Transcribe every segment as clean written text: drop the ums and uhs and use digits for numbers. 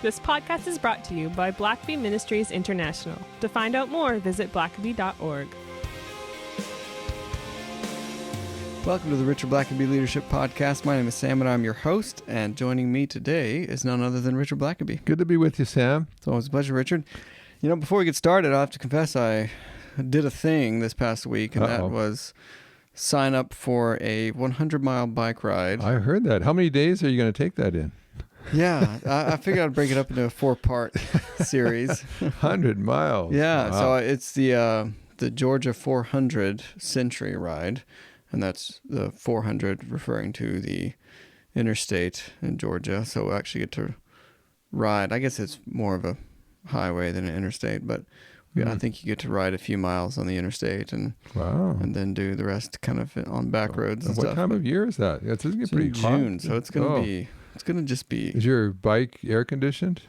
This podcast is brought to you by Blackaby Ministries International. To find out more, visit blackaby.org. Welcome to the Richard Blackaby Leadership Podcast. My name is Sam and I'm your host, and joining me today is none other than Richard Blackaby. Good to be with you, Sam. It's always a pleasure, Richard. You know, before we get started, I have to confess I did a thing this past week, and that was sign up for a 100-mile bike ride. I heard that. How many days are you going to take that in? Yeah, I figured I'd break it up into a 4-part series. 100 miles. Yeah, wow. So it's the Georgia 400 Century Ride, and that's the 400 referring to the interstate in Georgia. So we actually get to ride. I guess it's more of a highway than an interstate, but I think you get to ride a few miles on the interstate and then do the rest kind of on back roads and what stuff. Time of year is that? It's going to get pretty hot. June, so it's going to be. It's going to just be... Is your bike air conditioned?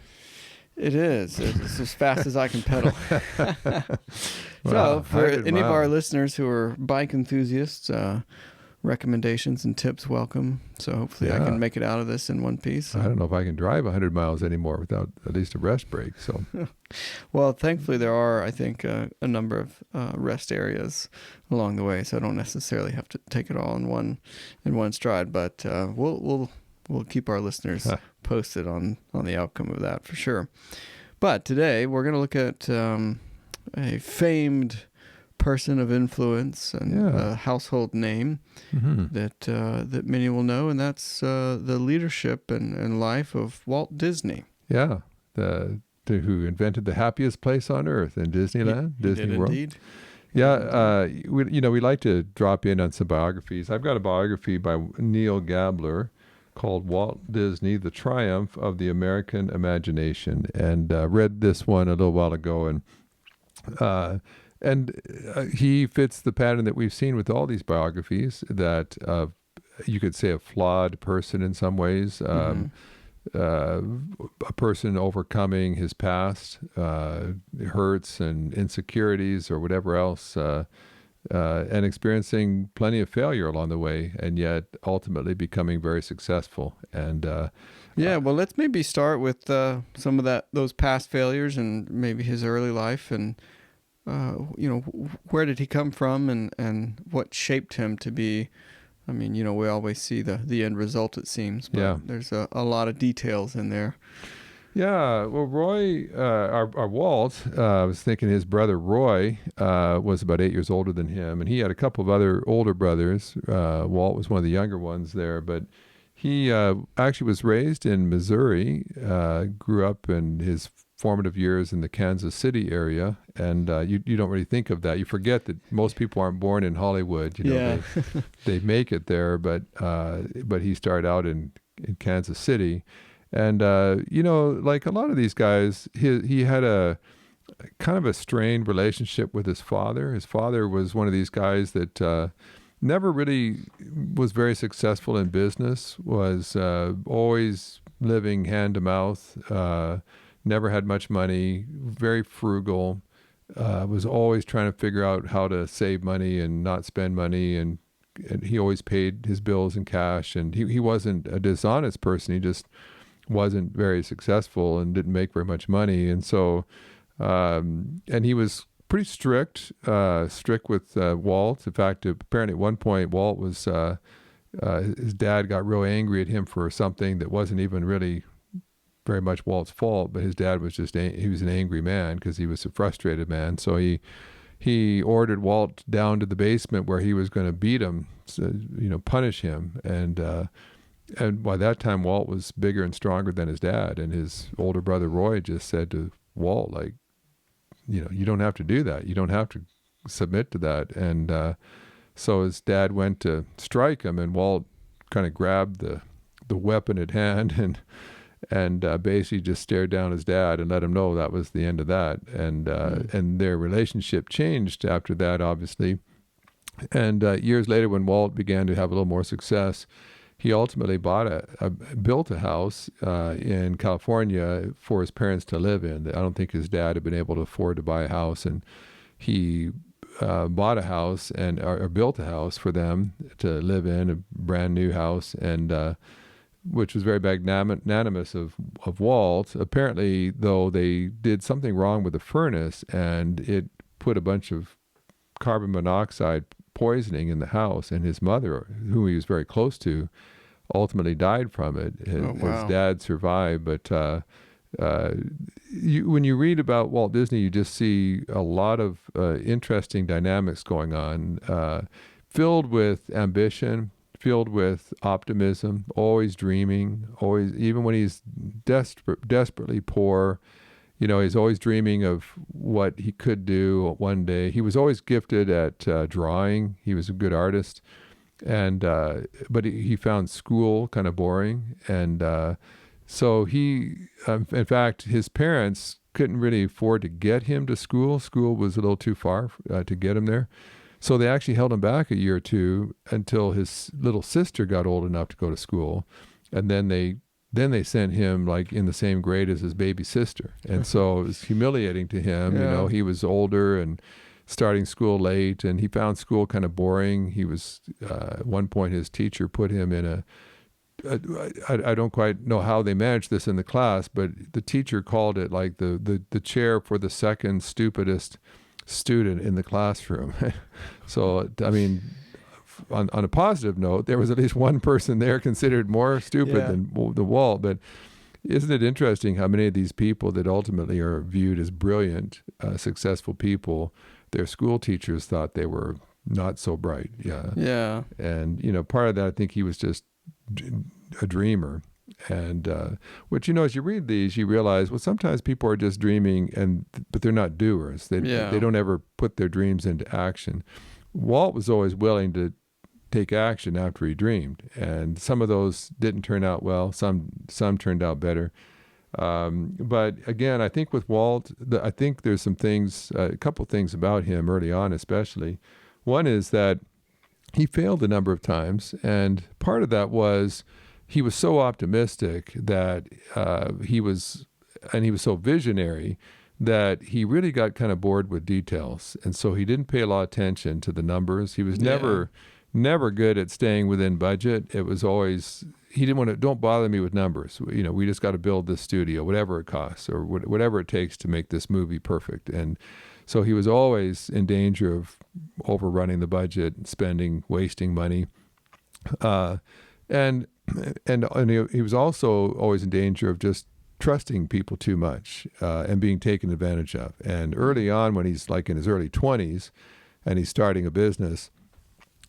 It is. It's as fast as I can pedal. So for any of our listeners who are bike enthusiasts, recommendations and tips welcome. So hopefully I can make it out of this in one piece. I don't know if I can drive 100 miles anymore without at least a rest break. So, well, thankfully there are, I think, a number of rest areas along the way. So I don't necessarily have to take it all in one stride. But we'll keep our listeners posted on the outcome of that for sure. But today we're going to look at a famed person of influence and a household name that many will know, and that's the leadership and life of Walt Disney. Yeah, who invented the happiest place on earth in Disneyland, Disney did World. Indeed. Yeah, we like to drop in on some biographies. I've got a biography by Neal Gabler called Walt Disney, The Triumph of the American Imagination, and read this one a little while ago, and he fits the pattern that we've seen with all these biographies, that you could say a flawed person in some ways, a person overcoming his past hurts and insecurities or whatever else, and experiencing plenty of failure along the way, and yet ultimately becoming very successful. And well, let's maybe start with some of those past failures and maybe his early life, and where did he come from, and what shaped him to be. I mean, we always see the end result, it seems, but there's a lot of details in there. Yeah, well, Roy, our Walt, I was thinking his brother Roy was about 8 years older than him, and he had a couple of other older brothers. Walt was one of the younger ones there, but he actually was raised in Missouri, grew up in his formative years in the Kansas City area, and you don't really think of that. You forget that most people aren't born in Hollywood. They make it there, but he started out in Kansas City. And, like a lot of these guys, he had a kind of a strained relationship with his father. His father was one of these guys that never really was very successful in business, was always living hand to mouth, never had much money, very frugal, was always trying to figure out how to save money and not spend money, and he always paid his bills in cash. And he wasn't a dishonest person. He just wasn't very successful and didn't make very much money. And so, and he was pretty strict with Walt. In fact, apparently at one point, Walt was, his dad got real angry at him for something that wasn't even really very much Walt's fault, but his dad was he was an angry man because he was a frustrated man. So he ordered Walt down to the basement where he was going to beat him, punish him. And by that time, Walt was bigger and stronger than his dad. And his older brother, Roy, just said to Walt, you don't have to do that. You don't have to submit to that. And so his dad went to strike him, and Walt kind of grabbed the weapon at hand and basically just stared down his dad and let him know that was the end of that. And their relationship changed after that, obviously. And years later, when Walt began to have a little more success, he ultimately built a house in California for his parents to live in. I don't think his dad had been able to afford to buy a house, and he bought a house or built a house for them to live in, a brand new house. And which was very magnanimous of Walt. Apparently, though, they did something wrong with the furnace, and it put a bunch of carbon monoxide poisoning in the house, and his mother, who he was very close to, ultimately died from it. His dad survived, but when you read about Walt Disney, you just see a lot of interesting dynamics going on, filled with ambition, filled with optimism, always dreaming, always, even when he's desperately poor, he's always dreaming of what he could do one day. He was always gifted at drawing. He was a good artist, and but he found school kind of boring, and so he, in fact, his parents couldn't really afford to get him to school. School was a little too far to get him there. So they actually held him back a year or two until his little sister got old enough to go to school. And then they sent him like in the same grade as his baby sister. And so it was humiliating to him. Yeah. He was older and starting school late, and he found school kind of boring. He was, at one point, his teacher put him in I don't quite know how they managed this in the class, but the teacher called it like the chair for the second stupidest student in the classroom. So, I mean, on a positive note, there was at least one person there considered more stupid than the Walt. But isn't it interesting how many of these people that ultimately are viewed as brilliant, successful people, their school teachers thought they were not so bright. Yeah. And, part of that, I think he was just a dreamer. And which, as you read these, you realize, well, sometimes people are just dreaming, but they're not doers. They don't ever put their dreams into action. Walt was always willing to take action after he dreamed, and some of those didn't turn out well. Some turned out better. But again, I think with Walt, I think there's some things, a couple things about him early on, especially. One is that he failed a number of times, and part of that was he was so optimistic that he was so visionary that he really got kind of bored with details, and so he didn't pay a lot of attention to the numbers. He was never good at staying within budget. It was always, he didn't want to, don't bother me with numbers. We just got to build this studio, whatever it costs, or whatever it takes to make this movie perfect. And so he was always in danger of overrunning the budget, wasting money. And he was also always in danger of just trusting people too much and being taken advantage of. And early on, when he's like in his early 20s and he's starting a business,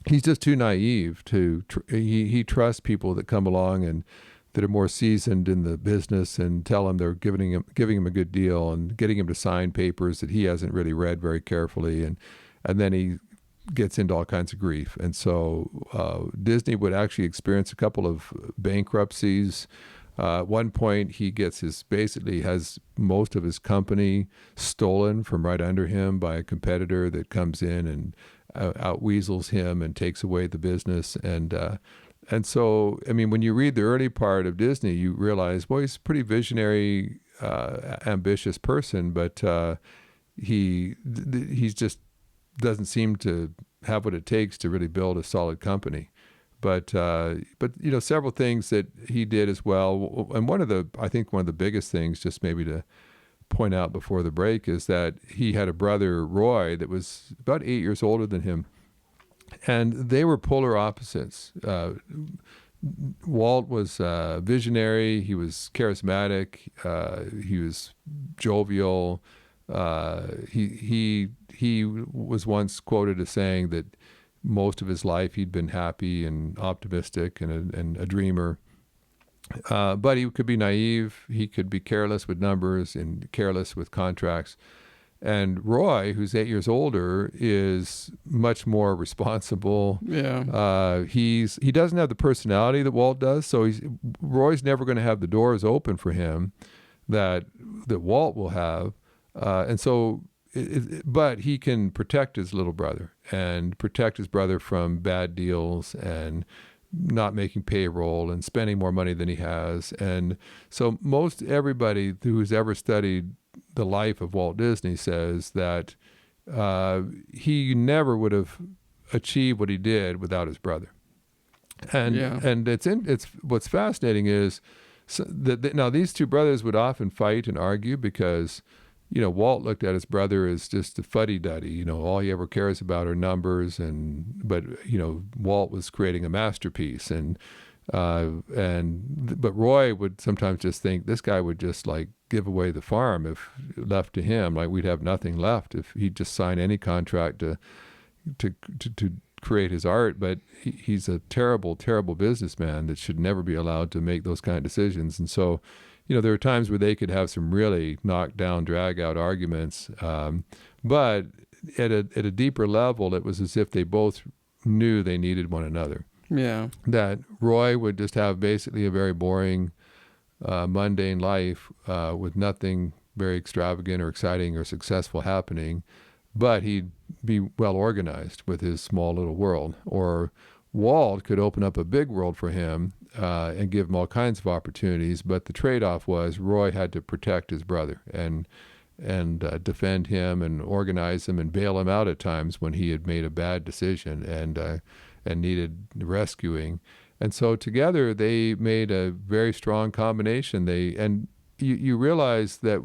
he's just too naive to. He trusts people that come along and that are more seasoned in the business and tell him they're giving him a good deal and getting him to sign papers that he hasn't really read very carefully, and then he gets into all kinds of grief. And so Disney would actually experience a couple of bankruptcies. At one point, he has most of his company stolen from right under him by a competitor that comes in and outweasels him and takes away the business. And so, I mean, when you read the early part of Disney, you realize, well, he's a pretty visionary, ambitious person, but he's just doesn't seem to have what it takes to really build a solid company. But several things that he did as well. And I think one of the biggest things, just maybe to point out before the break, is that he had a brother, Roy, that was about 8 years older than him. And they were polar opposites. Walt was visionary. He was charismatic. He was jovial. He was once quoted as saying that most of his life he'd been happy and optimistic and a dreamer. But he could be naive. He could be careless with numbers and careless with contracts. And Roy, who's 8 years older, is much more responsible. Yeah. He doesn't have the personality that Walt does, so Roy's never going to have the doors open for him that Walt will have. And so, but he can protect his little brother and protect his brother from bad deals and not making payroll and spending more money than he has. And so most everybody who's ever studied the life of Walt Disney says that he never would have achieved what he did without his brother. And Yeah. and it's what's fascinating is now these two brothers would often fight and argue because, Walt looked at his brother as just a fuddy-duddy. All he ever cares about are numbers, but Walt was creating a masterpiece, but Roy would sometimes just think this guy would just like give away the farm if left to him. Like we'd have nothing left if he'd just sign any contract to create his art. But he's a terrible, terrible businessman that should never be allowed to make those kind of decisions. And so, there are times where they could have some really knockdown, drag out arguments. But at a deeper level, it was as if they both knew they needed one another. Yeah. That Roy would just have basically a very boring, mundane life with nothing very extravagant or exciting or successful happening, but he'd be well organized with his small little world. Or Walt could open up a big world for him and give him all kinds of opportunities, but the trade-off was Roy had to protect his brother and defend him and organize him and bail him out at times when he had made a bad decision and needed rescuing. And so together they made a very strong combination. You realize that,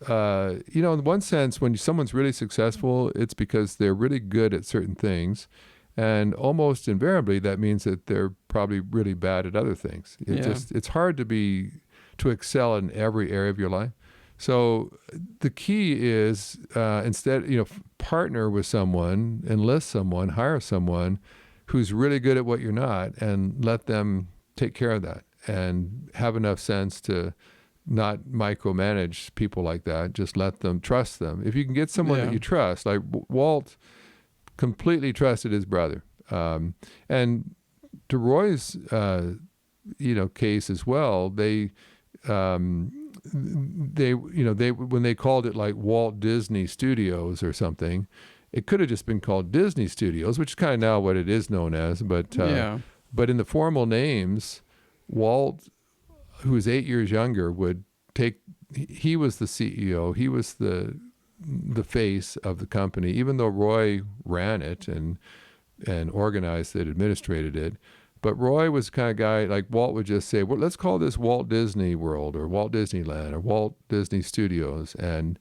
in one sense, when someone's really successful, it's because they're really good at certain things. And almost invariably, that means that they're probably really bad at other things. It's hard to excel in every area of your life. So the key is instead, partner with someone, enlist someone, hire someone who's really good at what you're not, and let them take care of that and have enough sense to not micromanage people like that. Just let them, trust them. If you can get someone that you trust, like Walt completely trusted his brother. And to Roy's, case as well, they when they called it like Walt Disney Studios or something, it could have just been called Disney Studios, which is kind of now what it is known as. But in the formal names, Walt, who was 8 years younger, he was the CEO. He was the face of the company, even though Roy ran it and organized it, administrated it. But Roy was the kind of guy, like Walt would just say, well, let's call this Walt Disney World or Walt Disneyland or Walt Disney Studios. And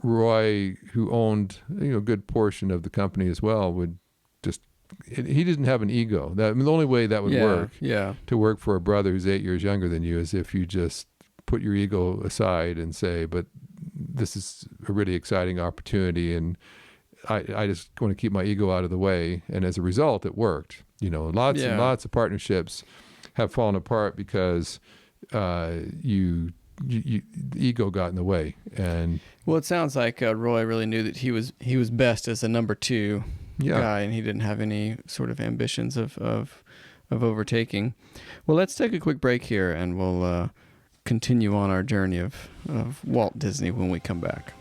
Roy, who owned a good portion of the company as well, would just, he didn't have an ego. The only way that would work to work for a brother who's 8 years younger than you is if you just put your ego aside and say, but this is a really exciting opportunity and I just want to keep my ego out of the way. And as a result, it worked. Lots and lots of partnerships have fallen apart because the ego got in the way. And well, it sounds like Roy really knew that he was best as a number two guy, and he didn't have any sort of ambitions of overtaking. Well, let's take a quick break here, and we'll continue on our journey of Walt Disney when we come back.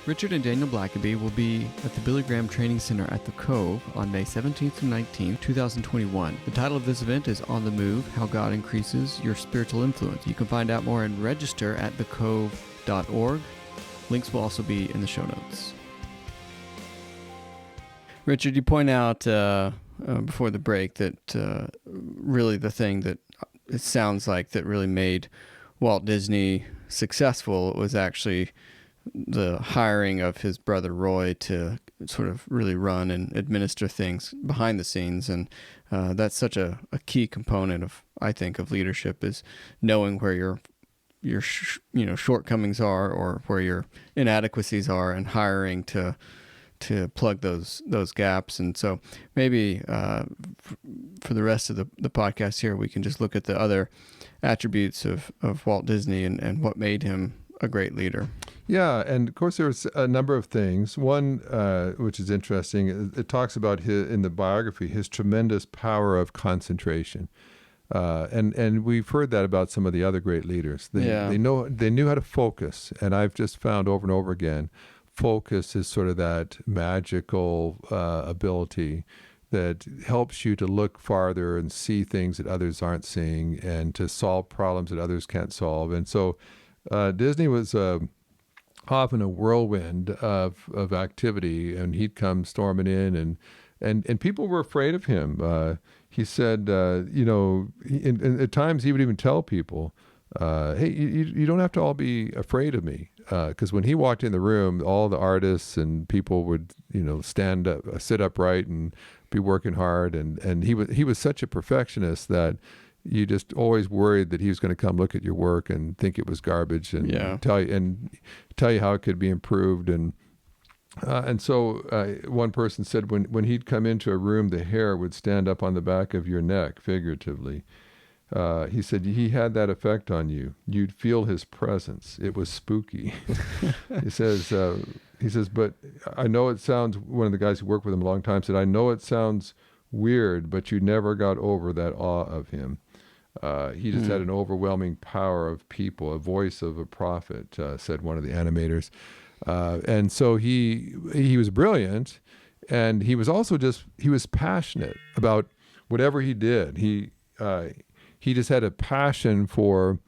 Richard and Daniel Blackaby will be at the Billy Graham Training Center at the Cove on May 17th and 19th, 2021. The title of this event is On the Move, How God Increases Your Spiritual Influence. You can find out more and register at thecove.org. Links will also be in the show notes. Richard, you point out before the break that really the thing that it sounds like that really made Walt Disney successful was actually the hiring of his brother Roy to sort of really run and administer things behind the scenes. And that's such a key component of, I think, of leadership, is knowing where your shortcomings are or where your inadequacies are, and hiring to plug those gaps. And so maybe for the rest of the podcast here, we can just look at the other attributes of Walt Disney and what made him a great leader. Yeah, and of course there was a number of things. One, which is interesting, it talks about in the biography, his tremendous power of concentration. And we've heard that about some of the other great leaders. They knew how to focus, and I've just found over and over again, focus is sort of that magical ability that helps you to look farther and see things that others aren't seeing, and to solve problems that others can't solve. And so Disney was often a whirlwind of activity, and he'd come storming in and people were afraid of him. He said, and at times he would even tell people, hey, you don't have to all be afraid of me. Because when he walked in the room, all the artists and people would, stand up, sit upright and be working hard. And he was such a perfectionist that you just always worried that he was going to come look at your work and think it was garbage and tell you how it could be improved. And so one person said when he'd come into a room, the hair would stand up on the back of your neck, figuratively. He said he had that effect on you. You'd feel his presence. It was spooky. He says, but I know it sounds, one of the guys who worked with him a long time said, I know it sounds weird, but you never got over that awe of him. He just had an overwhelming power of people, a voice of a prophet, said one of the animators. And so he was brilliant, and he was also he was passionate about whatever he did. He just had a passion for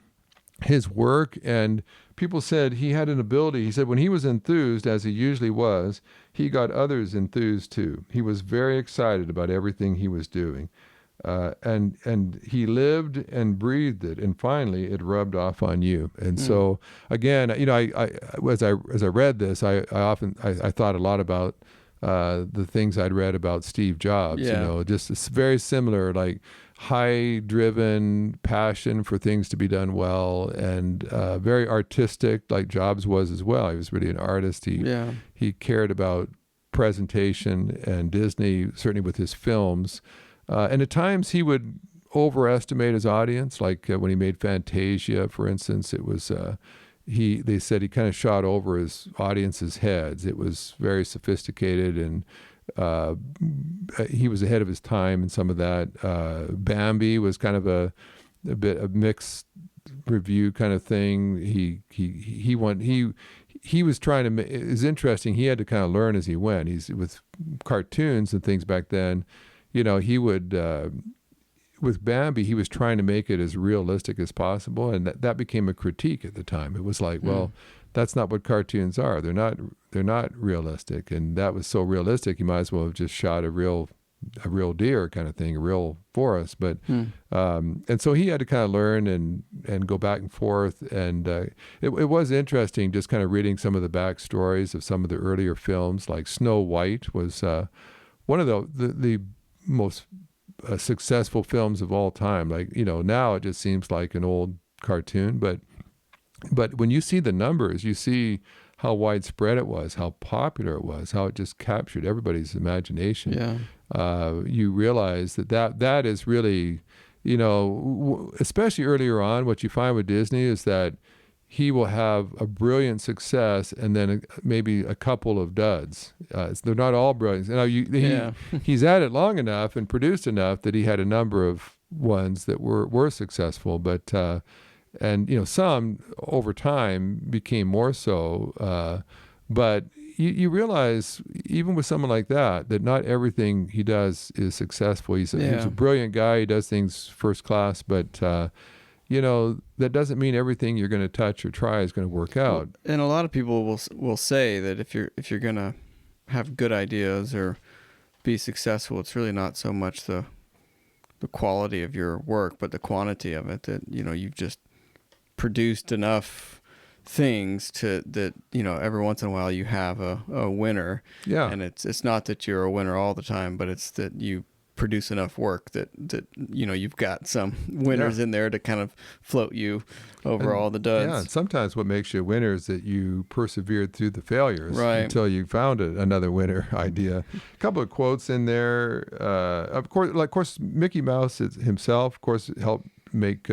his work, and people said he had an ability. He said when he was enthused, as he usually was, he got others enthused too. He was very excited about everything he was doing. And he lived and breathed it, and finally it rubbed off on you. And so again, I as I read this, I thought a lot about the things I'd read about Steve Jobs. Just it's very similar, like high driven passion for things to be done well, and very artistic, like Jobs was as well. He was really an artist. He cared about presentation, and Disney, certainly with his films. And at times he would overestimate his audience, like when he made Fantasia, for instance. It was they said he kind of shot over his audience's heads. It was very sophisticated, and he was ahead of his time in some of that. Bambi was kind of a bit of mixed review kind of thing. He was trying to. It's interesting. He had to kind of learn as he went. He's with cartoons and things back then. He would, with Bambi, he was trying to make it as realistic as possible, and that became a critique at the time. It was like, well, that's not what cartoons are. They're not realistic, and that was so realistic. You might as well have just shot a real deer kind of thing, a real forest. But and so he had to kind of learn and go back and forth, and it was interesting just kind of reading some of the backstories of some of the earlier films, like Snow White was one of the most successful films of all time. Like, now it just seems like an old cartoon, but when you see the numbers, you see how widespread it was, how popular it was, how it just captured everybody's imagination. You realize that is really, especially earlier on, what you find with Disney is that he will have a brilliant success and then maybe a couple of duds. They're not all brilliant. He's at it long enough and produced enough that he had a number of ones that were successful, but some over time became more so. But you realize, even with someone like that not everything he does is successful. He's a brilliant guy. He does things first class, but that doesn't mean everything you're going to touch or try is going to work out. And a lot of people will say that if you're going to have good ideas or be successful, it's really not so much the quality of your work, but the quantity of it. That you've just produced enough things that every once in a while you have a winner. Yeah. And it's not that you're a winner all the time, but it's that you produce enough work that you've got some winners in there to kind of float you over all the duds. Yeah, and sometimes what makes you a winner is that you persevered through the failures until you found another winner idea. A couple of quotes in there. Of course, Mickey Mouse himself, of course, helped make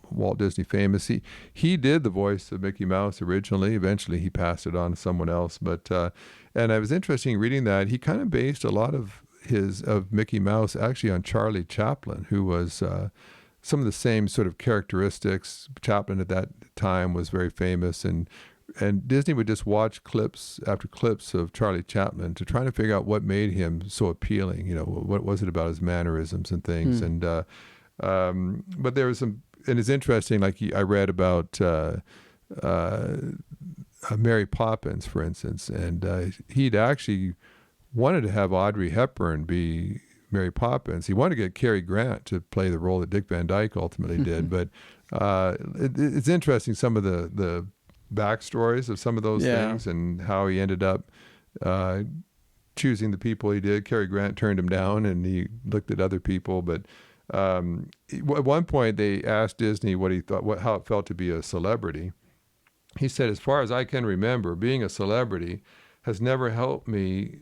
Walt Disney famous. He did the voice of Mickey Mouse originally. Eventually, he passed it on to someone else. But and it was interesting reading that he kind of based a lot of Mickey Mouse actually on Charlie Chaplin, who was some of the same sort of characteristics. Chaplin at that time was very famous, and Disney would just watch clips after clips of Charlie Chaplin to try to figure out what made him so appealing. What was it about his mannerisms and things. And but there was some, and it's interesting. Like I read about Mary Poppins, for instance, and he'd actually wanted to have Audrey Hepburn be Mary Poppins. He wanted to get Cary Grant to play the role that Dick Van Dyke ultimately did. But it's interesting, some of the backstories of some of those things and how he ended up choosing the people he did. Cary Grant turned him down, and he looked at other people. But at one point, they asked Disney what he thought, how it felt to be a celebrity. He said, as far as I can remember, being a celebrity has never helped me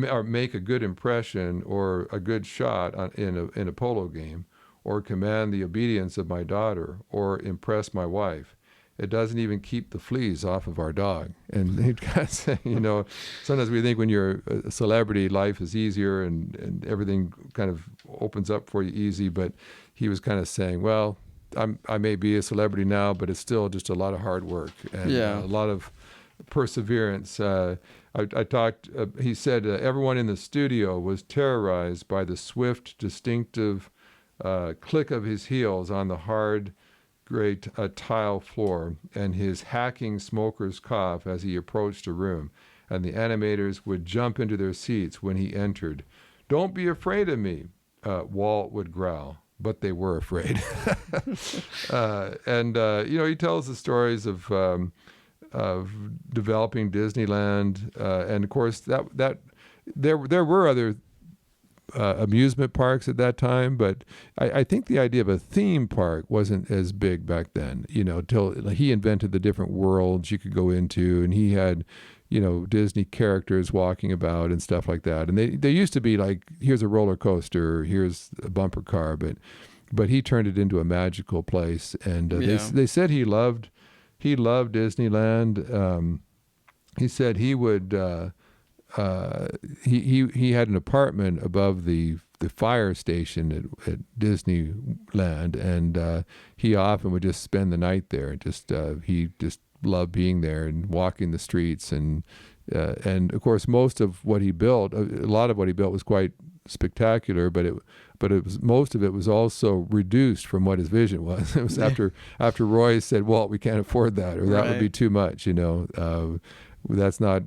or make a good impression or a good shot in a polo game, or command the obedience of my daughter, or impress my wife. It doesn't even keep the fleas off of our dog. And he'd kind of say, sometimes we think when you're a celebrity, life is easier and everything kind of opens up for you easy. But he was kind of saying, well, I may be a celebrity now, but it's still just a lot of hard work and a lot of perseverance. I talked, he said, everyone in the studio was terrorized by the swift, distinctive click of his heels on the hard, gray tile floor, and his hacking smoker's cough as he approached a room. And the animators would jump into their seats when he entered. "Don't be afraid of me," Walt would growl. But they were afraid. He tells the stories of developing Disneyland, and of course that there were other amusement parks at that time, but I think the idea of a theme park wasn't as big back then. Till he invented the different worlds you could go into, and he had Disney characters walking about and stuff like that. And they used to be like, here's a roller coaster, here's a bumper car, but he turned it into a magical place. And they said he loved Disneyland. He said he would he had an apartment above the fire station at Disneyland, and he often would just spend the night there. He just loved being there and walking the streets, and of course most of what he built, a lot of what he built was quite spectacular, but it was, most of it was also reduced from what his vision was. It was after Roy said, "Walt, we can't afford that," or "That would be too much," that's not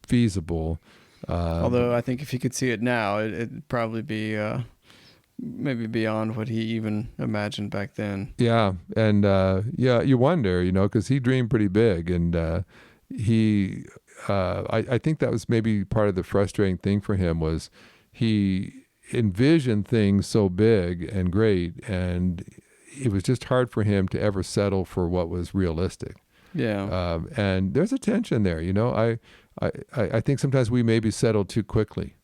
feasible. Although I think if you could see it now, it'd probably be maybe beyond what he even imagined back then. Yeah, and you wonder, because he dreamed pretty big, and I think that was maybe part of the frustrating thing for him, was he envisioned things so big and great, and it was just hard for him to ever settle for what was realistic. Yeah. And there's a tension there, I think sometimes we maybe settle too quickly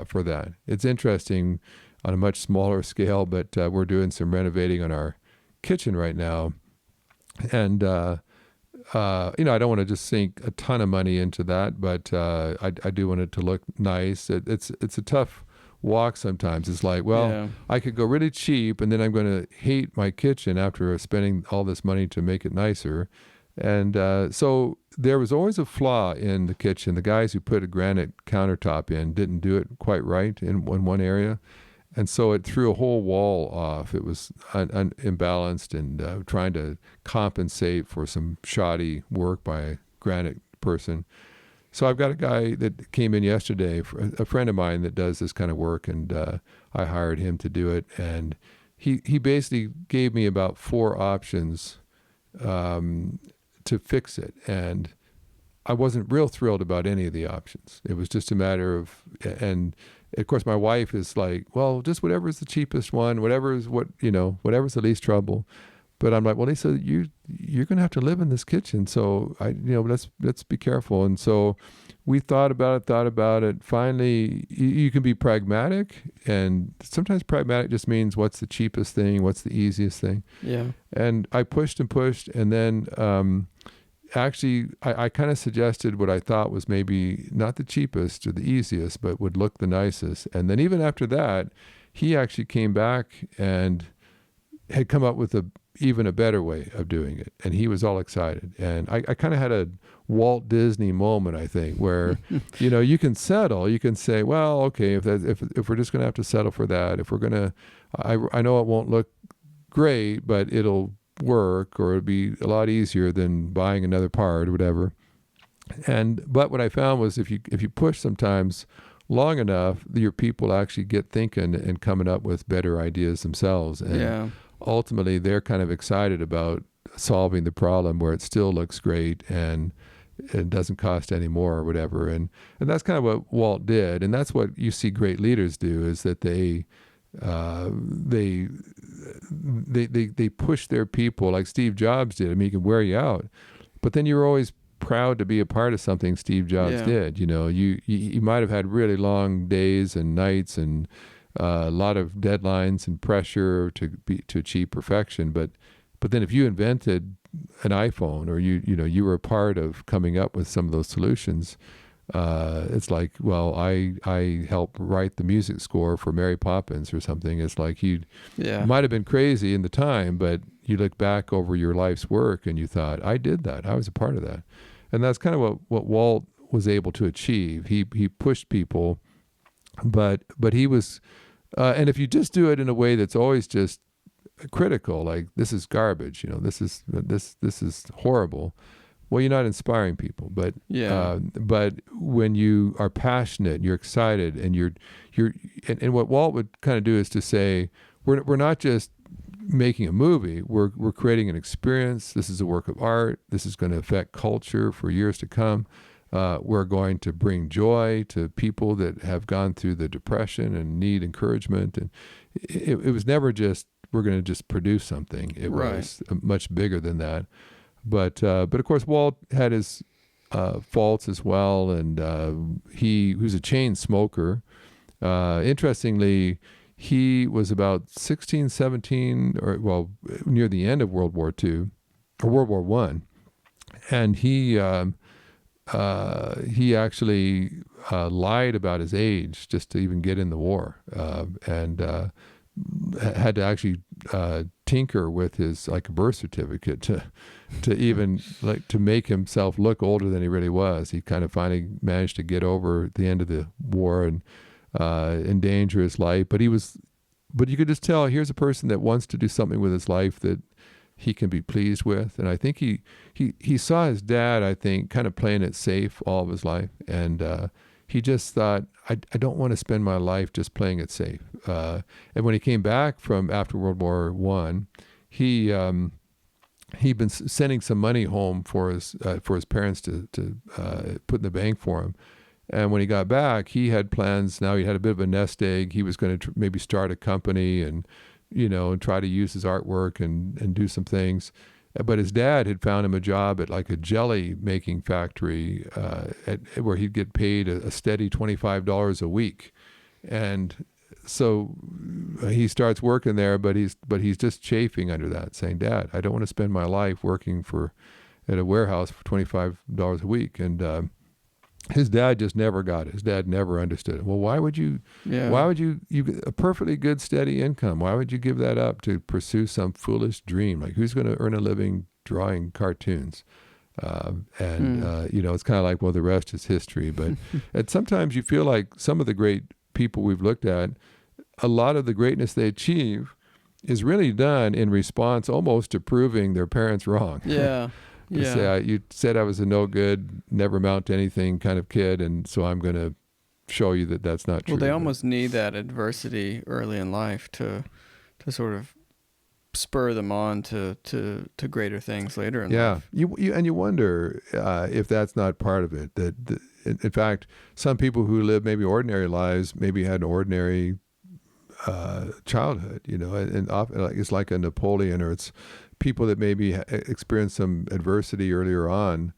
for that. It's interesting on a much smaller scale, but we're doing some renovating on our kitchen right now. And, I don't want to just sink a ton of money into that, but I do want it to look nice. It's a tough walk sometimes. It's like, I could go really cheap, and then I'm going to hate my kitchen after spending all this money to make it nicer. And so there was always a flaw in the kitchen. The guys who put a granite countertop in didn't do it quite right in one area. And so it threw a whole wall off. It was imbalanced, and trying to compensate for some shoddy work by a granite person. So I've got a guy that came in yesterday, a friend of mine that does this kind of work, and I hired him to do it. And he basically gave me about 4 options to fix it, and I wasn't real thrilled about any of the options. It was just a matter of, and of course my wife is like, well, just whatever is the cheapest one, whatever's the least trouble. But I'm like, well, Lisa, you're going to have to live in this kitchen, so let's be careful. And so we thought about it. Finally, you can be pragmatic, and sometimes pragmatic just means what's the cheapest thing, what's the easiest thing. Yeah. And I pushed, and then actually I kind of suggested what I thought was maybe not the cheapest or the easiest, but would look the nicest. And then even after that, he actually came back and had come up with even a better way of doing it, and he was all excited. And I kind of had a Walt Disney moment, I think, where you can settle, you can say, well, okay, if we're just going to have to settle for that, if we're going to, I know it won't look great, but it'll work, or it'll be a lot easier than buying another part or whatever. But what I found was if you push sometimes long enough, your people actually get thinking and coming up with better ideas themselves. And ultimately, they're kind of excited about solving the problem where it still looks great and it doesn't cost any more or whatever. And that's kind of what Walt did. And that's what you see great leaders do, is that they push their people like Steve Jobs did. I mean, he can wear you out, but then you're always proud to be a part of something Steve Jobs did. You know, you might have had really long days and nights and a lot of deadlines and pressure to achieve perfection. But then if you invented an iPhone, or you were a part of coming up with some of those solutions, it's like, well, I helped write the music score for Mary Poppins or something. It's like you might have been crazy in the time, but you look back over your life's work and you thought, I did that. I was a part of that. And that's kind of what Walt was able to achieve. He pushed people, but he was, and if you just do it in a way that's always just critical, like this is garbage, this is horrible. Well, you're not inspiring people, but when you are passionate, you're excited, and and what Walt would kind of do is to say, we're not just making a movie, we're creating an experience. This is a work of art. This is going to affect culture for years to come. We're going to bring joy to people that have gone through the depression and need encouragement. And it was never just, we're going to just produce something. It was much bigger than that. But of course, Walt had his faults as well, and he was a chain smoker. Interestingly, he was about 16, 17, or near the end of World War II, or World War I, and he actually lied about his age just to even get in the war, and had to actually tinker with his birth certificate to even to make himself look older than he really was. He kind of finally managed to get over the end of the war and endanger his life. But you could just tell, here's a person that wants to do something with his life that he can be pleased with. And I think he saw his dad, I think, kind of playing it safe all of his life. And he just thought, I don't want to spend my life just playing it safe. And when he came back from after World War I, he'd been sending some money home for his parents to put in the bank for him. And when he got back, he had plans. Now he had a bit of a nest egg. He was going to maybe start a company and try to use his artwork and do some things. But his dad had found him a job at a jelly making factory where he'd get paid a steady $25 a week. And so he starts working there, but he's just chafing under that, saying, Dad, I don't want to spend my life working at a warehouse for $25 a week. And his dad just never got it. His dad never understood it. Well, why would you get a perfectly good, steady income? Why would you give that up to pursue some foolish dream? Who's going to earn a living drawing cartoons? It's kind of like, well, the rest is history. But and sometimes you feel like some of the great people we've looked at, a lot of the greatness they achieve is really done in response almost to proving their parents wrong. Yeah. Yeah. Say, you said I was a no good, never amount to anything kind of kid, and so I'm going to show you that that's not true. Well, they almost need that adversity early in life to sort of spur them on to greater things later in life. Yeah, you wonder if that's not part of it. That in fact, some people who live maybe ordinary lives maybe had an ordinary childhood, and often it's like a Napoleon, or it's people that maybe experience some adversity earlier on.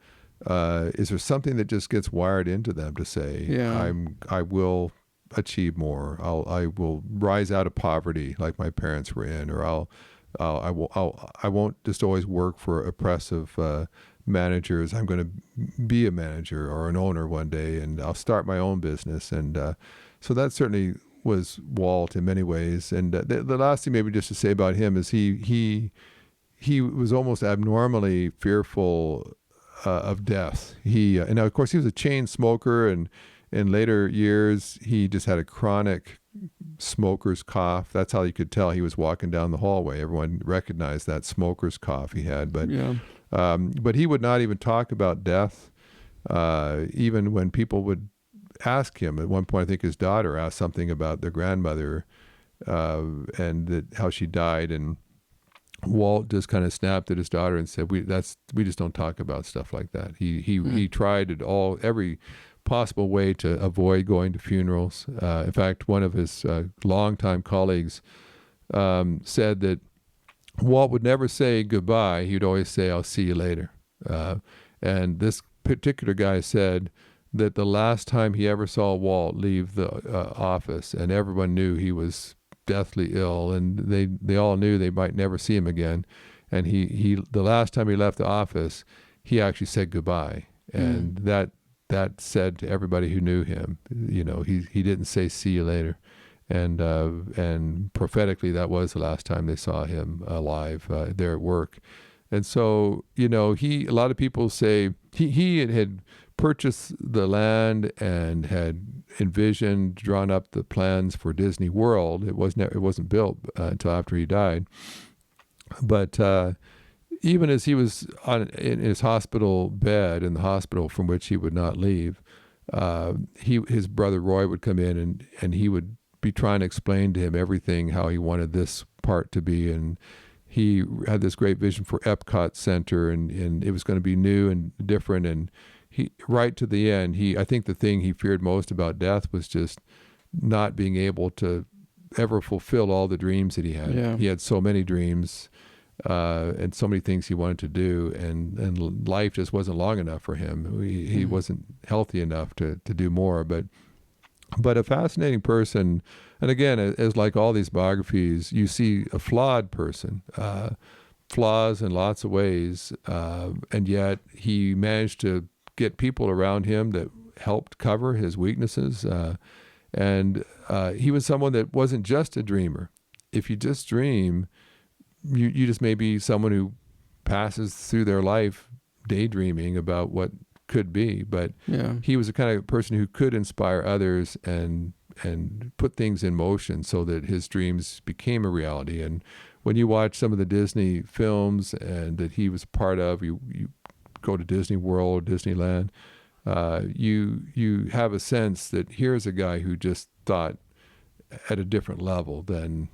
Is there something that just gets wired into them to say, I will achieve more. I will rise out of poverty like my parents were in, or I won't just always work for oppressive managers. I'm going to be a manager or an owner one day, and I'll start my own business. And so that certainly was Walt in many ways. And the last thing maybe just to say about him is he was almost abnormally fearful of death. And now, of course, he was a chain smoker, and in later years, he just had a chronic smoker's cough. That's how you could tell he was walking down the hallway. Everyone recognized that smoker's cough he had. But he would not even talk about death. Even when people would ask him, at one point, I think his daughter asked something about their grandmother and how she died, and Walt just kind of snapped at his daughter and said, "We just don't talk about stuff like that." He tried every possible way to avoid going to funerals. In fact, one of his longtime colleagues said that Walt would never say goodbye. He'd always say, "I'll see you later." And this particular guy said that the last time he ever saw Walt leave the office, and everyone knew he was deathly ill, and they all knew they might never see him again. And the last time he left the office, he actually said goodbye, and that said to everybody who knew him, he didn't say "see you later," and prophetically, that was the last time they saw him alive there at work. And so, a lot of people say he had purchased the land and had drawn up the plans for Disney World. It wasn't built until after he died. But even as he was in his hospital bed in the hospital from which he would not leave, his brother Roy would come in and he would be trying to explain to him everything, how he wanted this part to be, and he had this great vision for Epcot Center, and it was going to be new and different. And he, right to the end, I think the thing he feared most about death was just not being able to ever fulfill all the dreams that he had. Yeah. He had so many dreams and so many things he wanted to do, and life just wasn't long enough for him. He wasn't healthy enough to do more. But a fascinating person. And again, as like all these biographies, you see a flawed person, flaws in lots of ways, and yet he managed to get people around him that helped cover his weaknesses. And he was someone that wasn't just a dreamer. If you just dream, you just may be someone who passes through their life daydreaming about what could be. But he was the kind of person who could inspire others and put things in motion so that his dreams became a reality. And when you watch some of the Disney films and that he was part of, you go to Disney World, Disneyland, you have a sense that here's a guy who just thought at a different level than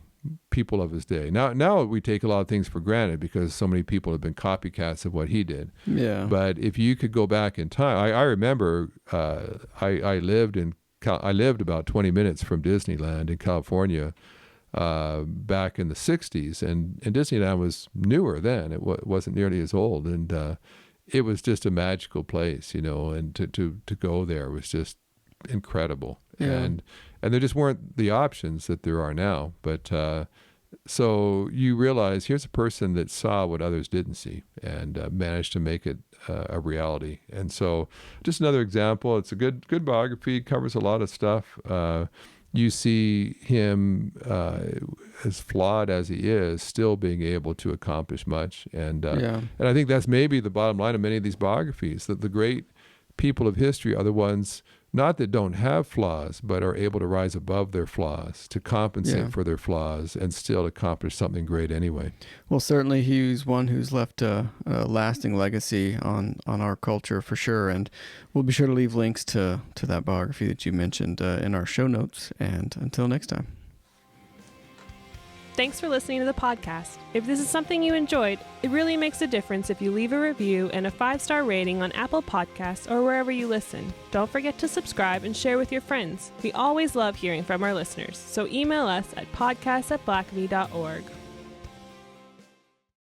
people of his day. Now we take a lot of things for granted because so many people have been copycats of what he did. Yeah. But if you could go back in time, I remember I lived about 20 minutes from Disneyland in California back in the 60s, and Disneyland was newer then. It wasn't nearly as old, and it was just a magical place, and to go there was just incredible. Yeah. And there just weren't the options that there are now. But so you realize here's a person that saw what others didn't see and managed to make it a reality. And so just another example. It's a good biography. It covers a lot of stuff. You see him, as flawed as he is, still being able to accomplish much. And I think that's maybe the bottom line of many of these biographies, that the great people of history are the ones not that don't have flaws, but are able to rise above their flaws, to compensate for their flaws, and still accomplish something great anyway. Well, certainly he's one who's left a lasting legacy on our culture for sure. And we'll be sure to leave links to that biography that you mentioned in our show notes. And until next time. Thanks for listening to the podcast. If this is something you enjoyed, it really makes a difference if you leave a review and a 5-star rating on Apple Podcasts or wherever you listen. Don't forget to subscribe and share with your friends. We always love hearing from our listeners, so email us at podcast@blackaby.org.